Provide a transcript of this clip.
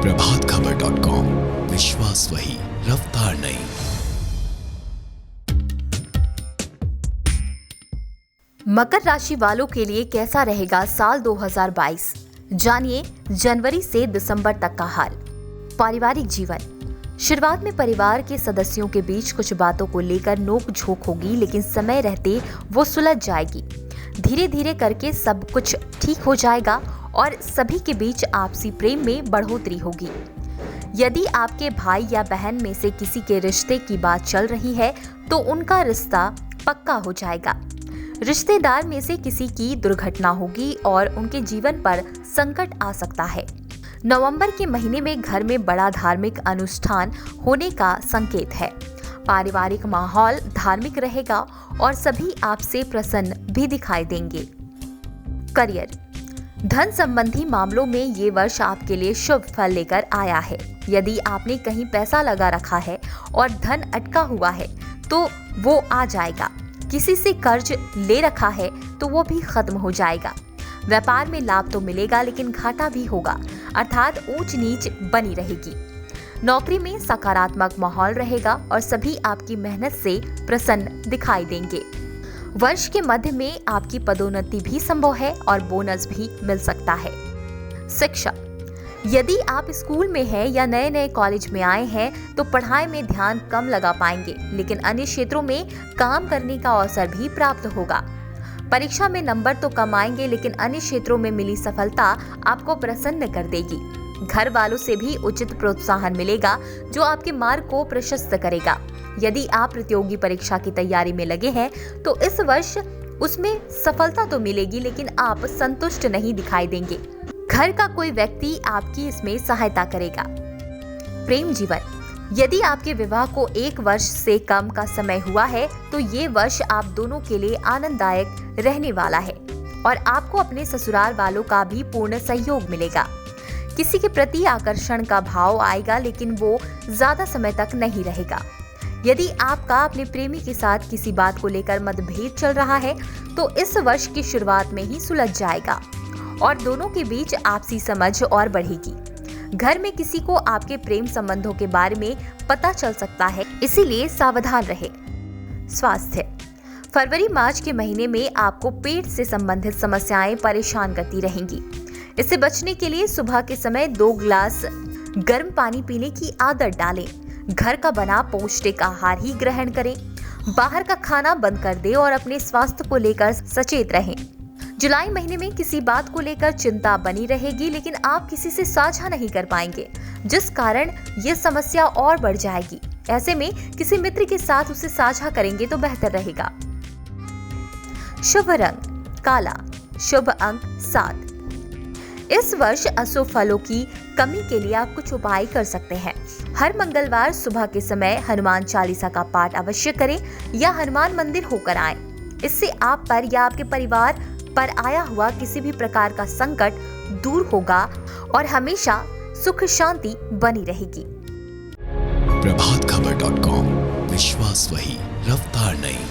प्रभातखबर.com, विश्वास वही, रफ्तार नहीं। मकर राशि वालों के लिए कैसा रहेगा साल 2022? जानिए जनवरी से दिसंबर तक का हाल। पारिवारिक जीवन। शुरुआत में परिवार के सदस्यों के बीच कुछ बातों को लेकर नोक-झोंक होगी, लेकिन समय रहते वो सुलझ जाएगी। धीरे धीरे करके सब कुछ ठीक हो जाएगा और सभी के बीच आपसी प्रेम में बढ़ोतरी होगी। यदि आपके भाई या बहन में से किसी के रिश्ते की बात चल रही है तो उनका रिश्ता पक्का हो जाएगा। रिश्तेदार में से किसी की दुर्घटना होगी और उनके जीवन पर संकट आ सकता है। नवंबर के महीने में घर में बड़ा धार्मिक अनुष्ठान होने का संकेत है। पारिवारिक माहौल धार्मिक रहेगा और सभी आपसे प्रसन्न भी दिखाई देंगे। करियर। धन संबंधी मामलों में ये वर्ष आपके लिए शुभ फल लेकर आया है। यदि आपने कहीं पैसा लगा रखा है और धन अटका हुआ है तो वो आ जाएगा। किसी से कर्ज ले रखा है तो वो भी खत्म हो जाएगा। व्यापार में लाभ तो मिलेगा लेकिन घाटा भी होगा, अर्थात ऊंच नीच बनी रहेगी। नौकरी में सकारात्मक माहौल रहेगा और सभी आपकी मेहनत से प्रसन्न दिखाई देंगे। वर्ष के मध्य में आपकी पदोन्नति भी संभव है और बोनस भी मिल सकता है। शिक्षा। यदि आप स्कूल में हैं या नए नए कॉलेज में आए हैं तो पढ़ाई में ध्यान कम लगा पाएंगे, लेकिन अन्य क्षेत्रों में काम करने का अवसर भी प्राप्त होगा। परीक्षा में नंबर तो कम आएंगे, लेकिन अन्य क्षेत्रों में मिली सफलता आपको प्रसन्न कर देगी। घर वालों से भी उचित प्रोत्साहन मिलेगा जो आपके मार्ग को प्रशस्त करेगा। यदि आप प्रतियोगी परीक्षा की तैयारी में लगे हैं तो इस वर्ष उसमें सफलता तो मिलेगी, लेकिन आप संतुष्ट नहीं दिखाई देंगे। घर का कोई व्यक्ति आपकी इसमें सहायता करेगा। प्रेम जीवन। यदि आपके विवाह को 1 वर्ष से कम का समय हुआ है तो ये वर्ष आप दोनों के लिए आनंददायक रहने वाला है और आपको अपने ससुराल वालों का भी पूर्ण सहयोग मिलेगा। किसी के प्रति आकर्षण का भाव आएगा, लेकिन वो ज्यादा समय तक नहीं रहेगा। यदि आपका अपने प्रेमी के साथ किसी बात को लेकर मतभेद चल रहा है तो इस वर्ष की शुरुआत में ही सुलझ जाएगा और दोनों के बीच आपसी समझ और बढ़ेगी। घर में किसी को आपके प्रेम संबंधों के बारे में पता चल सकता है, इसीलिए सावधान रहे। स्वास्थ्य। फरवरी मार्च के महीने में आपको पेट से संबंधित समस्याएं परेशान करती रहेंगी। इससे बचने के लिए सुबह के समय 2 गिलास गर्म पानी पीने की आदत डालें। घर का बना पौष्टिक आहार ही ग्रहण करें। बाहर का खाना बंद कर दें और अपने स्वास्थ्य को लेकर सचेत रहें। जुलाई महीने में किसी बात को लेकर चिंता बनी रहेगी, लेकिन आप किसी से साझा नहीं कर पाएंगे, जिस कारण ये समस्या और बढ़ जाएगी। ऐसे में किसी मित्र के साथ उसे साझा करेंगे तो बेहतर रहेगा। शुभ रंग काला, शुभ अंक 7। इस वर्ष अशुभ फलों की कमी के लिए आप कुछ उपाय कर सकते हैं। हर मंगलवार सुबह के समय हनुमान चालीसा का पाठ अवश्य करें या हनुमान मंदिर होकर आएं। इससे आप पर या आपके परिवार पर आया हुआ किसी भी प्रकार का संकट दूर होगा और हमेशा सुख शांति बनी रहेगी। प्रभातखबर.com, विश्वास वही, रफ्तार नहीं।